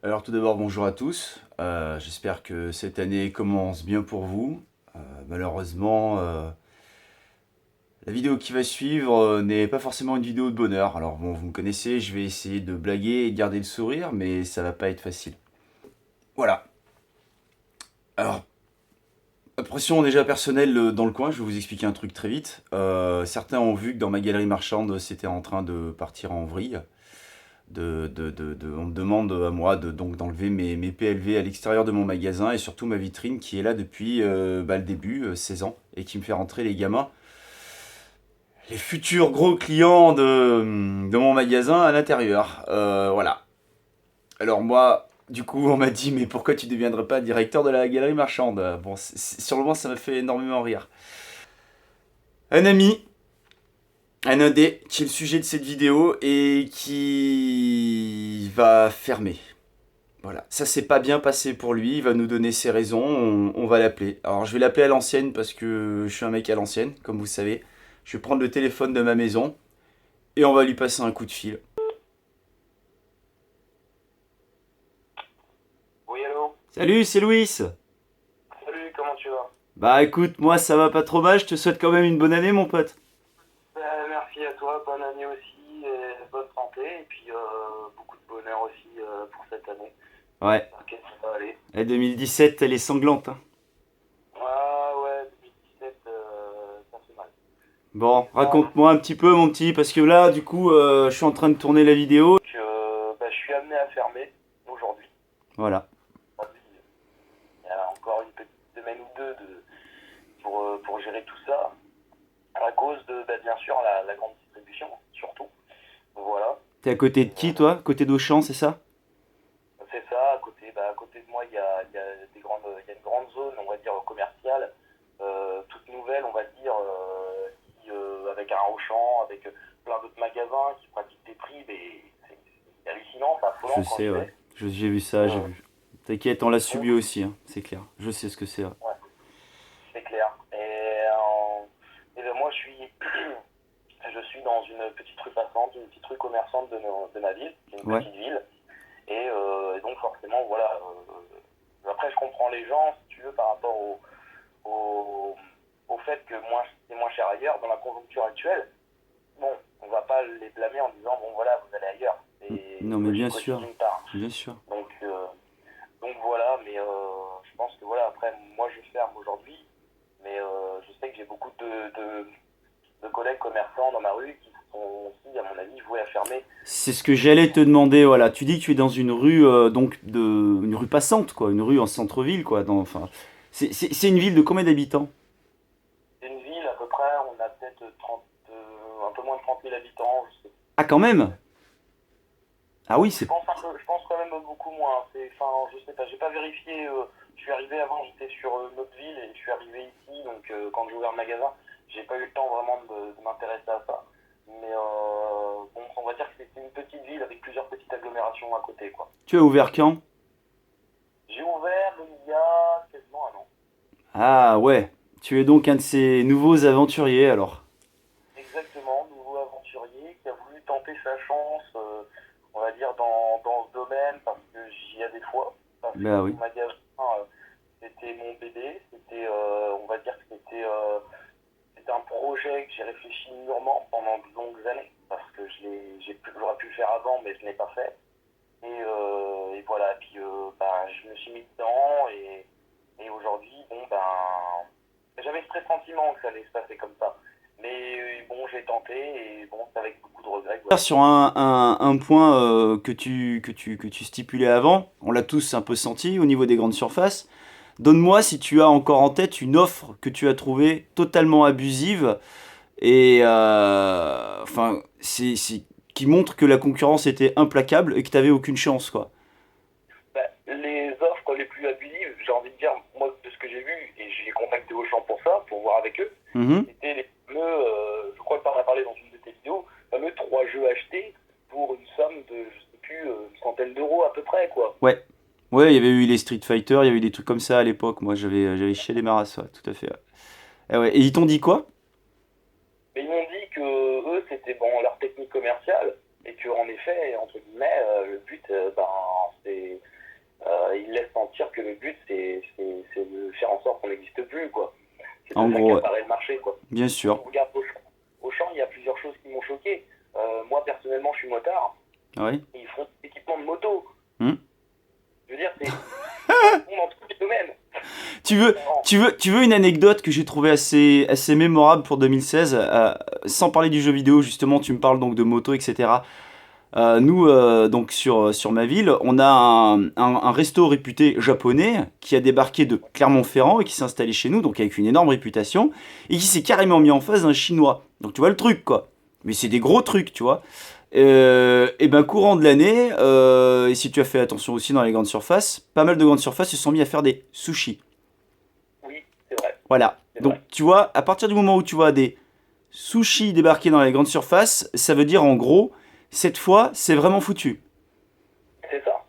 Alors tout d'abord, bonjour à tous. J'espère que cette année commence bien pour vous. Malheureusement, la vidéo qui va suivre n'est pas forcément une vidéo de bonheur. Alors bon, vous me connaissez, je vais essayer de blaguer et de garder le sourire, mais ça va pas être facile. Voilà. Alors, impression déjà personnelle dans le coin, je vais vous expliquer un truc très vite. Certains ont vu que dans ma galerie marchande, c'était en train de partir en vrille. On me demande à moi donc d'enlever mes PLV à l'extérieur de mon magasin et surtout ma vitrine qui est là depuis le début, 16 ans, et qui me fait rentrer les gamins, les futurs gros clients de mon magasin à l'intérieur. Voilà. Alors moi, du coup, on m'a dit, mais pourquoi tu ne deviendrais pas directeur de la galerie marchande? Bon, sur le moment, ça m'a fait énormément rire. Un ami, un indé, qui est le sujet de cette vidéo et qui va fermer. Voilà, ça s'est pas bien passé pour lui, il va nous donner ses raisons, on va l'appeler. Alors je vais l'appeler à l'ancienne parce que je suis un mec à l'ancienne, comme vous savez. Je vais prendre le téléphone de ma maison et on va lui passer un coup de fil. Oui, allô? Salut, c'est Louis. Salut, comment tu vas? Bah écoute, moi ça va pas trop mal, je te souhaite quand même une bonne année mon pote. Merci à toi, bonne année aussi, et bonne santé, et puis beaucoup de bonheur aussi pour cette année. Ouais, Ok, ça va aller. la 2017 elle est sanglante, hein. Ah ouais, 2017, ça fait mal. Bon, Bon, raconte-moi un petit peu mon petit, parce que là du coup je suis en train de tourner la vidéo. je suis amené à fermer aujourd'hui. Voilà. Aujourd'hui, il y a encore une petite semaine ou deux pour gérer tout ça, à cause de, bien sûr, la grande distribution, surtout. Voilà. T'es à côté de Et, qui toi? Côté d'Auchan, c'est ça? c'est ça, à côté de moi, il y a une grande zone, on va dire, commerciale, toute nouvelle, on va dire, avec un Auchan, avec plein d'autres magasins qui pratiquent des prix, mais c'est hallucinant, c'est Je affolant quand sais, j'y ouais. vais. J'ai vu ça, j'ai Euh, vu. T'inquiète, on l'a donc, subi aussi, hein, c'est clair. Je sais ce que c'est. Ouais. ouais, c'est clair. Et ben moi, je suis dans une petite rue passante, une petite rue commerçante de ma ville, qui est une Ouais. petite ville. Et donc forcément, voilà. Après, je comprends les gens, si tu veux, par rapport au, au fait que c'est moins cher ailleurs, dans la conjoncture actuelle. Bon, on va pas les blâmer en disant, bon voilà, vous allez ailleurs. C'est Non, mais bien logique aussi sûr. d'une part. Bien sûr. Donc, voilà, mais je pense que voilà, après, moi je ferme aujourd'hui, mais je sais que j'ai beaucoup de collègues commerçants dans ma rue qui sont aussi, à mon avis, voués à fermer. C'est ce que j'allais te demander, voilà. Tu dis que tu es dans une rue, une rue passante, quoi. Une rue en centre-ville, quoi. Enfin, c'est une ville de combien d'habitants? C'est une ville à peu près, on a peut-être 30, un peu moins de 30 000 habitants, je sais. Ah, quand même. Ah oui, Je c'est. pense je pense quand même beaucoup moins. Enfin, je sais pas, j'ai pas vérifié. Je suis arrivé avant, j'étais sur notre ville et je suis arrivé ici, donc quand j'ai ouvert le magasin, j'ai pas eu le temps vraiment de m'intéresser à ça. Mais bon, on va dire que c'est une petite ville avec plusieurs petites agglomérations à côté, quoi. Tu as ouvert quand? J'ai ouvert il y a quasiment un an. Ah ouais. Tu es donc un de ces nouveaux aventuriers, alors. Exactement, nouveau aventurier qui a voulu tenter sa chance, on va dire, dans ce domaine, parce que j'y ai des fois, parce que Bah oui. mon magasin, c'était mon bébé, on va dire que c'était un projet que j'ai réfléchi mûrement pendant de longues années, parce que j'aurais pu le faire avant, mais je ne l'ai pas fait. Et voilà, puis je me suis mis dedans, et aujourd'hui, bon, j'avais ce pressentiment que ça allait se passer comme ça. Mais bon, j'ai tenté et bon, c'est avec beaucoup de regrets que voilà. Sur un point que tu stipulais avant, on l'a tous un peu senti au niveau des grandes surfaces. Donne-moi si tu as encore en tête une offre que tu as trouvée totalement abusive et enfin qui montre que la concurrence était implacable et que tu n'avais aucune chance quoi. Les offres les plus abusives, j'ai envie de dire, moi, de ce que j'ai vu, et j'ai contacté Auchan pour ça, pour voir avec eux, Mhm. c'était les fameux, je crois que tu en as parlé dans une de tes vidéos, fameux 3 jeux achetés pour une somme de, je sais plus, une centaine d'euros à peu près, quoi. Ouais. Ouais, il y avait eu les Street Fighter, il y avait eu des trucs comme ça à l'époque. Moi, j'avais chié des maras, ouais, tout à fait. Ouais. Ah ouais. Et ils t'ont dit quoi? Mais ils m'ont dit que eux, c'était bon, leur technique commerciale, et que en effet, entre guillemets, le but, c'est. En gros, ouais. s'accaparer le marché, quoi. Bien On sûr. regarde Auchan, il y a plusieurs choses qui m'ont choqué. Moi, personnellement, je suis motard. Oui. Ils font des équipements de moto. Hmm. Je veux dire, ça correspond dans tous les domaines. Tu veux, tu veux une anecdote que j'ai trouvée assez mémorable pour 2016, sans parler du jeu vidéo, justement, tu me parles donc de moto, etc. Nous, donc sur ma ville, on a un resto réputé japonais qui a débarqué de Clermont-Ferrand et qui s'est installé chez nous, donc avec une énorme réputation, et qui s'est carrément mis en face d'un chinois. Donc tu vois le truc, quoi. Mais c'est des gros trucs, tu vois. Et ben courant de l'année, et si tu as fait attention aussi dans les grandes surfaces, pas mal de grandes surfaces se sont mis à faire des sushis. Oui, c'est vrai. Voilà. C'est Donc vrai. tu vois, à partir du moment où tu vois des sushis débarquer dans les grandes surfaces, ça veut dire en gros, cette fois, c'est vraiment foutu. C'est ça.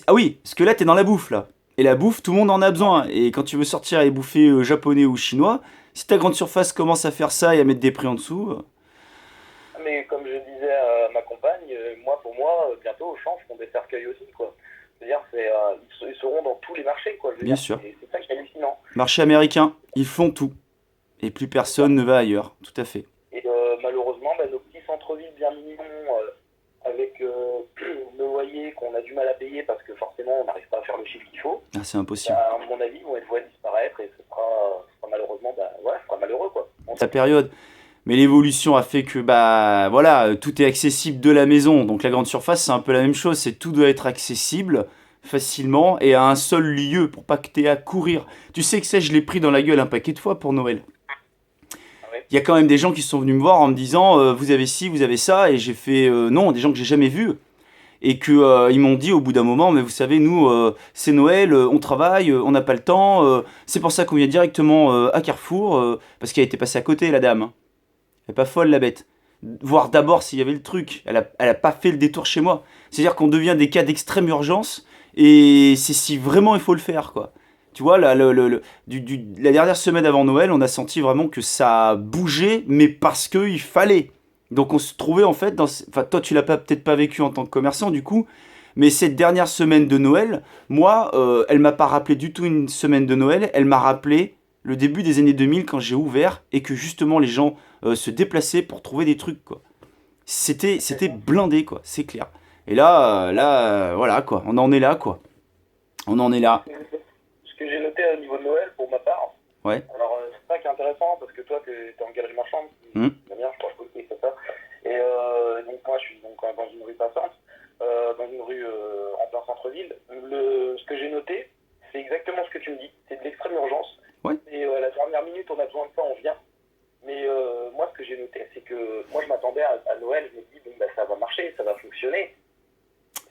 Ah oui, parce que là t'es dans la bouffe là. Et la bouffe, tout le monde en a besoin. Et quand tu veux sortir et bouffer japonais ou chinois, si ta grande surface commence à faire ça et à mettre des prix en dessous, Mais comme je disais à ma compagne, pour moi, bientôt Auchan feront des cercueils aussi, quoi. C'est-à-dire, ils seront dans tous les marchés, quoi. Je veux bien dire, sûr. c'est ça qui est hallucinant. Marché américain, ils font tout. Et plus C'est ça. personne ne va ailleurs. Tout à fait. Et malheureusement, nos petits centres-villes bien mignons, avec nos loyers qu'on a du mal à payer parce que forcément on n'arrive pas à faire le chiffre qu'il faut, Ah, c'est impossible. à mon avis, vont être voués à disparaître et ce sera malheureusement, ce sera malheureux, quoi. Ta période. Mais l'évolution a fait que bah voilà, tout est accessible de la maison. Donc la grande surface, c'est un peu la même chose. C'est tout doit être accessible facilement et à un seul lieu pour pas que t'aies à courir. Tu sais que ça, je l'ai pris dans la gueule un paquet de fois pour Noël. Ah ouais. Il y a quand même des gens qui sont venus me voir en me disant vous avez ci, vous avez ça, et j'ai fait non, des gens que j'ai jamais vus et que ils m'ont dit au bout d'un moment mais vous savez nous c'est Noël, on travaille, on n'a pas le temps, c'est pour ça qu'on vient directement à Carrefour parce qu'elle était passée à côté la dame. Hein. Elle est pas folle la bête. Voir d'abord s'il y avait le truc. Elle a pas fait le détour chez moi. C'est-à-dire qu'on devient des cas d'extrême urgence et c'est si vraiment il faut le faire quoi. Tu vois, la dernière semaine avant Noël, on a senti vraiment que ça bougeait, mais parce qu'il fallait. Donc on se trouvait en fait dans... Enfin, toi tu l'as peut-être pas vécu en tant que commerçant du coup, mais cette dernière semaine de Noël, moi, elle m'a pas rappelé du tout une semaine de Noël, elle m'a rappelé le début des années 2000 quand j'ai ouvert et que justement les gens se déplacer pour trouver des trucs quoi. C'était blindé quoi, c'est clair. Et voilà quoi, on en est là quoi. On en est là. Ce que j'ai noté au niveau de Noël, pour ma part, Ouais. alors c'est ça qui est intéressant parce que toi, tu es en galerie marchande, Hmm. c'est bien, je crois que c'est ça. Et donc moi, je suis donc dans une rue passante, dans une rue en plein centre-ville. Ce que j'ai noté, c'est exactement ce que tu me dis, c'est de l'extrême urgence. Ouais. Et à la dernière minute, on a besoin de ça, on vient. Mais moi, ce que j'ai noté, c'est que moi, je m'attendais à Noël, je me dis, bon, ça va marcher, ça va fonctionner.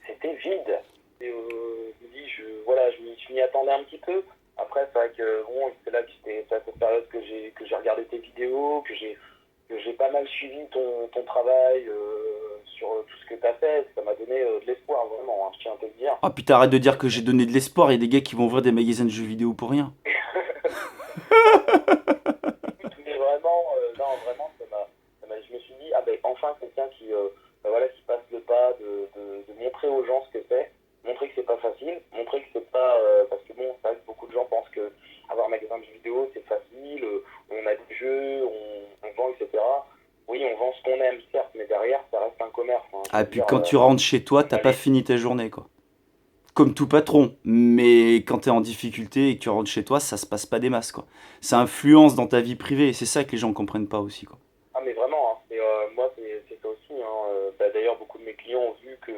C'était vide. Et je me dis, je m'y attendais un petit peu. Après, c'est vrai que bon, c'est là que c'était à cette période que j'ai regardé tes vidéos, que j'ai pas mal suivi ton travail sur tout ce que tu as fait. Ça m'a donné de l'espoir, vraiment, hein, je tiens à te le dire. Oh putain, arrête de dire que j'ai donné de l'espoir, il y a des gars qui vont ouvrir des magasins de jeux vidéo pour rien. Mais vraiment, non, vraiment, je me suis dit, ah ben enfin quelqu'un qui passe le pas de montrer aux gens ce que c'est, montrer que c'est pas facile, montrer que c'est pas, parce que bon, c'est vrai que beaucoup de gens pensent que avoir un magasin de jeux vidéo c'est facile, on a des jeux, on vend, etc. Oui, on vend ce qu'on aime, certes, mais derrière, ça reste un commerce. Hein, je Ah veux puis dire, quand tu rentres chez toi, t'as pas allez, fini ta journée quoi. Comme tout patron, mais quand t'es en difficulté et que tu rentres chez toi, ça se passe pas des masses quoi. Ça influence dans ta vie privée, et c'est ça que les gens comprennent pas aussi quoi. ah mais vraiment, hein. Et moi c'est ça aussi. Hein. D'ailleurs, beaucoup de mes clients ont vu que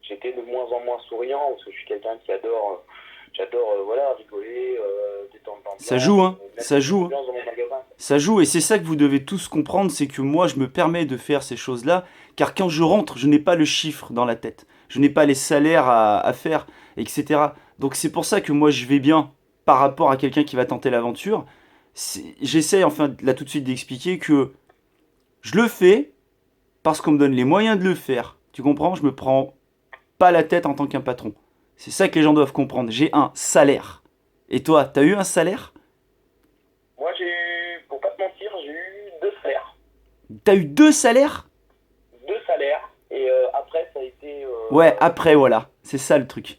j'étais de moins en moins souriant parce que je suis quelqu'un qui j'adore voilà rigoler, détendre Ça l'ambiance, joue hein, mettre ça une joue hein. ambiance dans mon magasin. Ça joue et c'est ça que vous devez tous comprendre, c'est que moi je me permets de faire ces choses-là, car quand je rentre, je n'ai pas le chiffre dans la tête, je n'ai pas les salaires à faire, etc. Donc c'est pour ça que moi je vais bien par rapport à quelqu'un qui va tenter l'aventure. J'essaie enfin là tout de suite d'expliquer que je le fais parce qu'on me donne les moyens de le faire. Tu comprends? Je me prends pas la tête en tant qu'un patron. C'est ça que les gens doivent comprendre. J'ai un salaire. Et toi, t'as eu un salaire? Moi pour pas te mentir, j'ai eu deux salaires. T'as eu deux salaires? Deux salaires et après ça a été Ouais, après voilà, c'est ça le truc.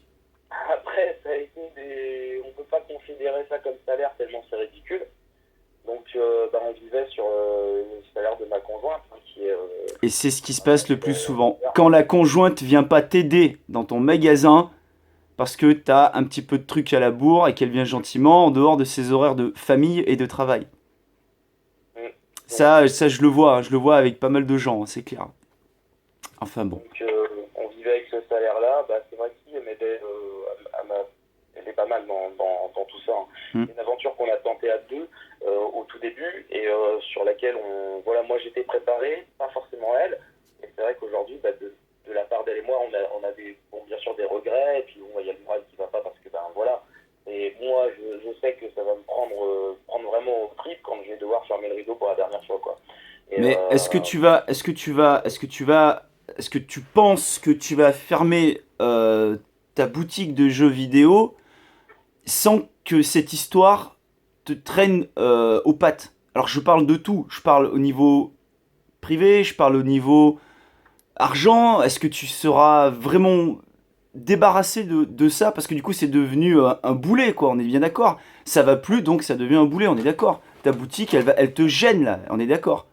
après ça a été on peut pas considérer ça comme salaire tellement c'est ridicule. Donc on vivait sur le salaire de ma conjointe, hein, qui est... Et c'est ce qui se passe le plus souvent. Quand la conjointe vient pas t'aider dans ton magasin, parce que tu as un petit peu de trucs à la bourre et qu'elle vient gentiment en dehors de ses horaires de famille et de travail. Ça, je le vois avec pas mal de gens, hein, c'est clair. Enfin bon. Donc, on vivait avec ce salaire-là. Bah, c'est vrai qu'elle m'aidait, elle est pas mal dans tout ça, hein. C'est une aventure qu'on a tentée à deux au tout début et sur laquelle moi j'étais préparé, pas forcément elle. Et c'est vrai qu'aujourd'hui, bah, de la part d'elle et moi, on a bien sûr des regrets. Et puis il y a le moral qui va pas parce que voilà. Et moi, je sais que ça va me prendre vraiment au trip quand je vais devoir fermer le rideau pour la dernière fois, quoi. Et, mais est-ce que tu penses que tu vas fermer ta boutique de jeux vidéo sans que cette histoire te traîne aux pattes? Alors je parle de tout, je parle au niveau privé, je parle au niveau argent. Est-ce que tu seras vraiment débarrassé de ça? Parce que du coup c'est devenu un boulet, quoi, on est bien d'accord. Ça va plus, donc ça devient un boulet, on est d'accord. Ta boutique, elle te gêne là, on est d'accord.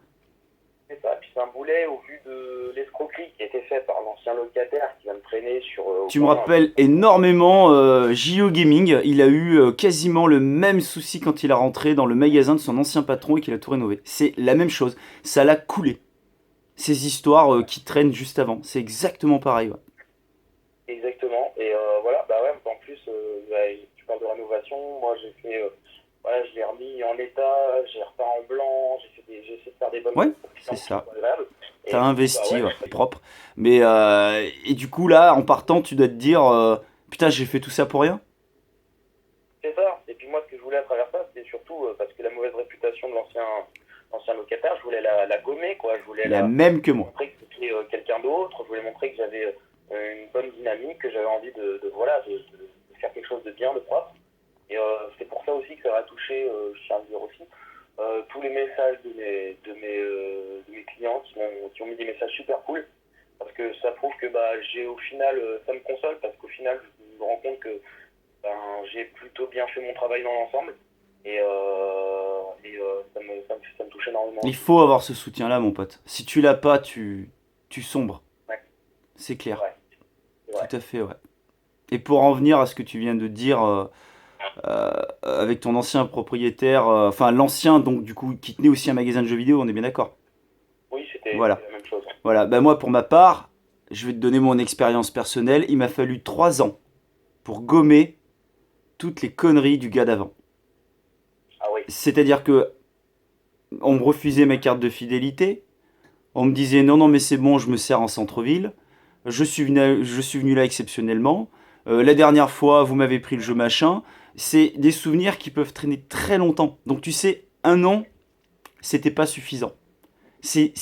c'est ça, puis c'est un boulet au vu de l'escroquerie qui a été faite par l'ancien locataire qui va me traîner sur... Tu me rappelles énormément JO Gaming. Il a eu quasiment le même souci quand il a rentré dans le magasin de son ancien patron et qu'il a tout rénové. C'est la même chose. Ça l'a coulé. Ces histoires qui traînent juste avant. C'est exactement pareil. Ouais. Exactement. Et voilà, bah ouais, en plus, tu parles de rénovation. Moi, j'ai fait... je l'ai remis en état, j'ai repeint en blanc, j'ai essayé de faire des bonnes Ouais, c'est ça. T'as investi, ouais, propre. Mais et du coup là, en partant, tu dois te dire, putain, j'ai fait tout ça pour rien. C'est ça. Et puis moi, ce que je voulais à travers ça, c'était surtout parce que la mauvaise réputation de l'ancien locataire, je voulais la gommer, quoi. Je voulais La même que moi. montrer que c'était quelqu'un d'autre. Je voulais montrer que j'avais une bonne dynamique, que j'avais envie de faire quelque chose de bien, de propre. Et c'est pour ça aussi que ça va toucher, je tiens à le dire aussi, tous les messages de mes clients qui ont mis des messages super cool. Parce que ça prouve que au final, ça me console parce qu'au final, je me rends compte que j'ai plutôt bien fait mon travail dans l'ensemble. Et ça me touche énormément. Il faut avoir ce soutien-là, mon pote. Si tu l'as pas, tu sombres. Ouais. C'est clair. Ouais. Tout à fait, ouais. Et pour en venir à ce que tu viens de dire avec ton ancien propriétaire, enfin l'ancien, donc du coup, qui tenait aussi un magasin de jeux vidéo, on est bien d'accord? Oui, c'était Voilà. la même chose. Voilà, ben moi pour ma part, je vais te donner mon expérience personnelle. Il m'a fallu 3 ans pour gommer toutes les conneries du gars d'avant. Ah oui. C'est-à-dire que on me refusait ma carte de fidélité, on me disait non mais c'est bon, je me sers en centre-ville, je suis venu là exceptionnellement, la dernière fois vous m'avez pris le jeu machin. C'est des souvenirs qui peuvent traîner très longtemps. Donc tu sais, 1 an, c'était pas suffisant. C'est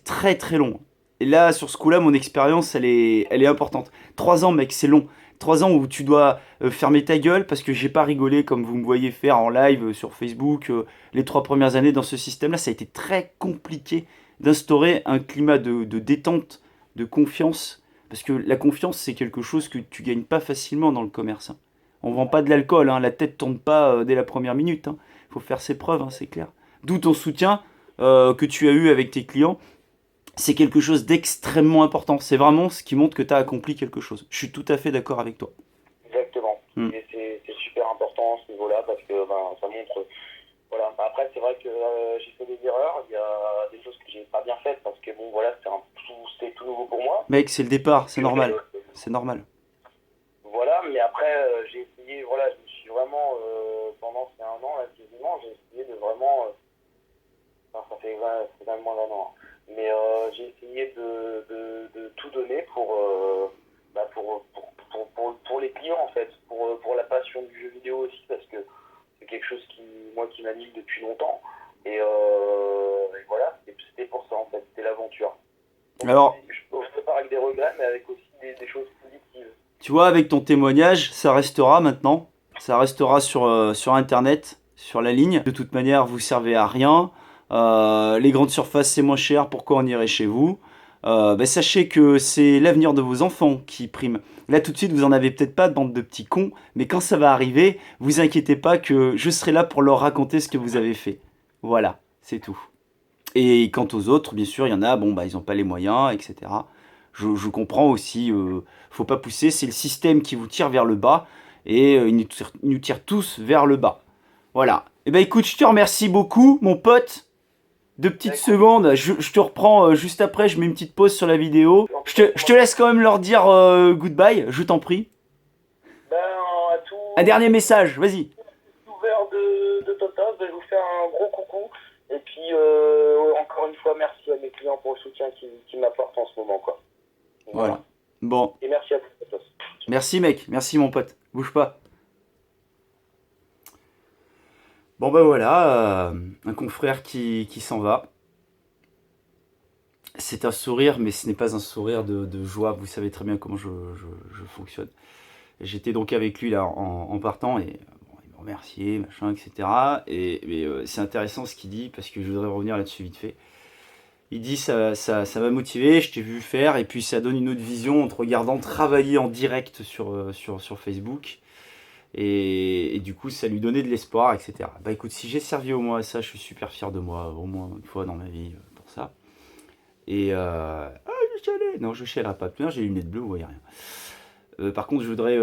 très très long. Et là, sur ce coup-là, mon expérience, elle est importante. 3 ans, mec, c'est long. 3 ans où tu dois fermer ta gueule parce que j'ai pas rigolé comme vous me voyez faire en live sur Facebook. Les 3 premières années dans ce système-là, ça a été très compliqué d'instaurer un climat de détente, de confiance. Parce que la confiance, c'est quelque chose que tu gagnes pas facilement dans le commerce, hein. On vend pas de l'alcool, hein. La tête tourne pas dès la première minute, hein. Faut faire ses preuves, hein, c'est clair. D'où ton soutien que tu as eu avec tes clients. C'est quelque chose d'extrêmement important. C'est vraiment ce qui montre que tu as accompli quelque chose. Je suis tout à fait d'accord avec toi. Exactement. Et c'est super important à ce niveau-là parce que ça montre... Voilà. Après, c'est vrai que j'ai fait des erreurs. Il y a des choses que j'ai pas bien faites parce que c'était tout nouveau pour moi. Mec, c'est le départ, c'est normal. C'est normal. Voilà, mais après, j'ai essayé, je me suis vraiment, pendant ces 1 an, là, quasiment, j'ai essayé de vraiment... ça fait quand même moins d'1 an. Mais j'ai essayé de tout donner pour les clients, en fait, pour la passion du jeu vidéo aussi, parce que c'est quelque chose qui m'anime depuis longtemps. Et voilà, c'était pour ça, en fait, c'était l'aventure. Donc, alors, je pars avec des regrets, mais avec aussi des choses positives. Tu vois, avec ton témoignage, ça restera maintenant. Ça restera sur Internet, sur la ligne. De toute manière, vous servez à rien. Les grandes surfaces, c'est moins cher. Pourquoi on irait chez vous? Sachez que c'est l'avenir de vos enfants qui prime. Là, tout de suite, vous en avez peut-être pas, bande de petits cons. Mais quand ça va arriver, vous inquiétez pas que je serai là pour leur raconter ce que vous avez fait. Voilà. C'est tout. Et quant aux autres, bien sûr, il y en a, bon, bah, ils n'ont pas les moyens, etc. Je comprends aussi, faut pas pousser, c'est le système qui vous tire vers le bas, et il nous tire tous vers le bas. Voilà. Eh ben écoute, je te remercie beaucoup, mon pote. 2 petites secondes, je te reprends juste après, je mets une petite pause sur la vidéo. Je te laisse quand même leur dire goodbye, je t'en prie. Ben, à tout Un dernier message, vas-y. ouvert de Totos, ben, je vous fais un gros coucou. Et puis, encore une fois, merci à mes clients pour le soutien qu'ils m'apportent en ce moment, quoi. Voilà. Bon, Et merci à vous, Totos. merci mec, merci mon pote. Bouge pas. Bon bah voilà, un confrère qui s'en va. C'est un sourire, mais ce n'est pas un sourire de joie. Vous savez très bien comment je fonctionne. J'étais donc avec lui là en partant et bon, il me remerciait, machin, etc. Mais c'est intéressant ce qu'il dit parce que je voudrais revenir là-dessus vite fait. Il dit ça m'a motivé, je t'ai vu faire et puis ça donne une autre vision en te regardant travailler en direct sur Facebook. Et du coup, ça lui donnait de l'espoir, etc. Bah écoute, si j'ai servi au moins à ça, je suis super fier de moi, au moins une fois dans ma vie pour ça. Et je chialais. Non, je chialerai pas. Putain, j'ai les lunettes bleues, vous voyez rien. Par contre, je voudrais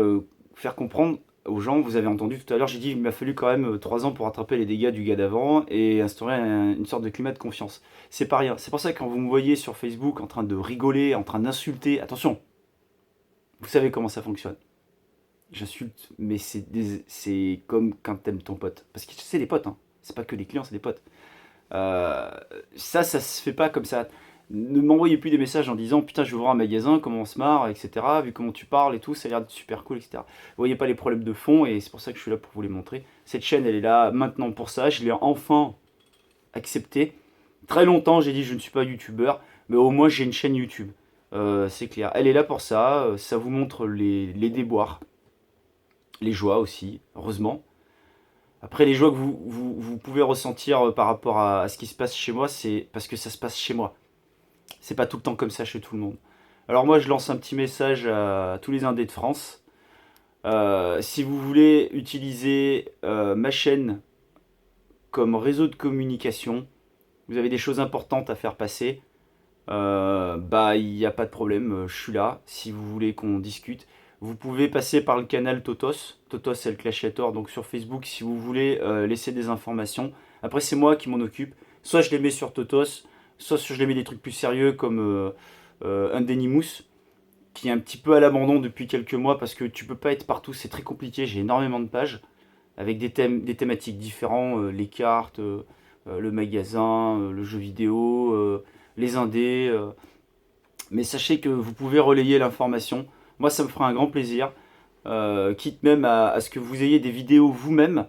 faire comprendre aux gens, vous avez entendu tout à l'heure, j'ai dit il m'a fallu quand même 3 ans pour rattraper les dégâts du gars d'avant et instaurer une sorte de climat de confiance. C'est pas rien. C'est pour ça que quand vous me voyez sur Facebook en train de rigoler, en train d'insulter, attention, vous savez comment ça fonctionne. J'insulte, mais c'est comme quand t'aimes ton pote. Parce que c'est des potes, hein. C'est pas que des clients, c'est des potes. Ça se fait pas comme ça. Ne m'envoyez plus des messages en disant putain, je vais voir un magasin, comment on se marre, etc. Vu comment tu parles et tout, ça a l'air d'être super cool, etc. Vous voyez pas les problèmes de fond et c'est pour ça que je suis là pour vous les montrer. Cette chaîne, elle est là maintenant pour ça. Je l'ai enfin accepté. Très longtemps, j'ai dit je ne suis pas youtubeur, mais au moins j'ai une chaîne YouTube. C'est clair. Elle est là pour ça. Ça vous montre les déboires, les joies aussi, heureusement. Après, les joies que vous pouvez ressentir par rapport à ce qui se passe chez moi, c'est parce que ça se passe chez moi. C'est pas tout le temps comme ça chez tout le monde. Alors moi, je lance un petit message à tous les indés de France. Si vous voulez utiliser ma chaîne comme réseau de communication, vous avez des choses importantes à faire passer, bah il n'y a pas de problème, je suis là. Si vous voulez qu'on discute, vous pouvez passer par le canal Totos. Totos, c'est le Clashiator, donc sur Facebook, si vous voulez laisser des informations. Après, c'est moi qui m'en occupe. Soit je les mets sur Totos, soit je les mets des trucs plus sérieux comme Undenimous, qui est un petit peu à l'abandon depuis quelques mois parce que tu peux pas être partout, c'est très compliqué. J'ai énormément de pages avec des thèmes, des thématiques différents, les cartes, le magasin, le jeu vidéo, les indés. Mais sachez que vous pouvez relayer l'information. Moi, ça me fera un grand plaisir. Quitte même à ce que vous ayez des vidéos vous-même.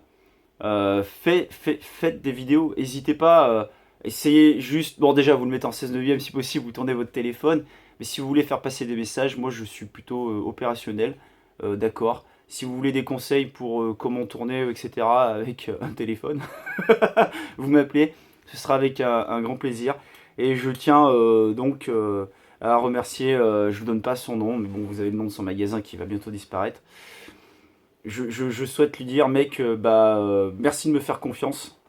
Faites des vidéos. N'hésitez pas. Essayez juste. Bon, déjà, vous le mettez en 16 neuvième si possible. Vous tournez votre téléphone. Mais si vous voulez faire passer des messages, moi, je suis plutôt opérationnel. D'accord. Si vous voulez des conseils pour comment tourner, etc., avec un téléphone, vous m'appelez. Ce sera avec un grand plaisir. Et je tiens donc à remercier, je vous donne pas son nom, mais bon, vous avez le nom de son magasin qui va bientôt disparaître. Je souhaite lui dire, mec, merci de me faire confiance.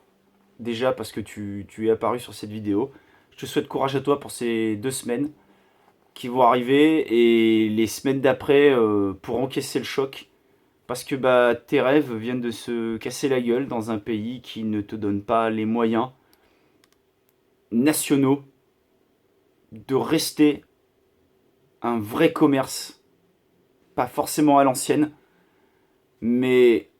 Déjà parce que tu es apparu sur cette vidéo. Je te souhaite courage à toi pour ces 2 semaines qui vont arriver et les semaines d'après pour encaisser le choc. Parce que tes rêves viennent de se casser la gueule dans un pays qui ne te donne pas les moyens nationaux de rester un vrai commerce. Pas forcément à l'ancienne, mais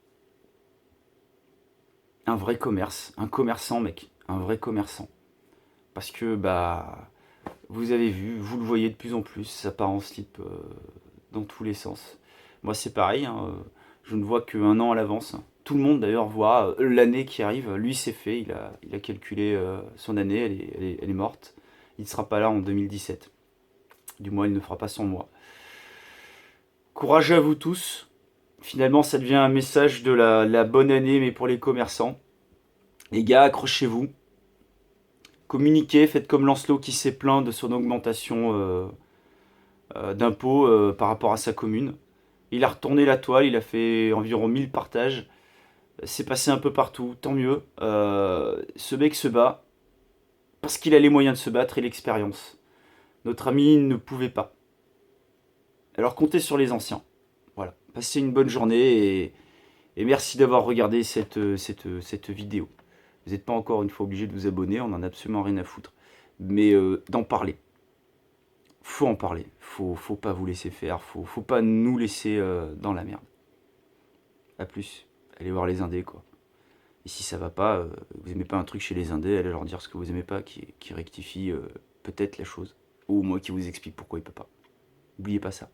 un vrai commerce. Un commerçant, mec. Un vrai commerçant. Parce que, vous avez vu, vous le voyez de plus en plus, ça part en slip dans tous les sens. Moi, c'est pareil, hein, je ne vois qu'un an à l'avance. Tout le monde, d'ailleurs, voit l'année qui arrive. Lui, c'est fait, il a calculé son année, elle est morte. Il ne sera pas là en 2017. Du moins, il ne fera pas son mois. Courage à vous tous. Finalement, ça devient un message de la bonne année, mais pour les commerçants. Les gars, accrochez-vous. Communiquez, faites comme Lancelot qui s'est plaint de son augmentation d'impôts par rapport à sa commune. Il a retourné la toile, il a fait environ 1000 partages. C'est passé un peu partout, tant mieux. Ce mec se bat. parce qu'il a les moyens de se battre et l'expérience. Notre ami ne pouvait pas. Alors comptez sur les anciens. Voilà. Passez une bonne journée et merci d'avoir regardé cette vidéo. Vous n'êtes pas encore une fois obligé de vous abonner, on en a absolument rien à foutre. Mais d'en parler. Faut en parler. Faut pas vous laisser faire. Faut pas nous laisser dans la merde. A plus. Allez voir les indés, quoi. Et si ça va pas, vous aimez pas un truc chez les indés, allez leur dire ce que vous aimez pas, qui rectifie peut-être la chose. Ou moi qui vous explique pourquoi il peut pas. N'oubliez pas ça.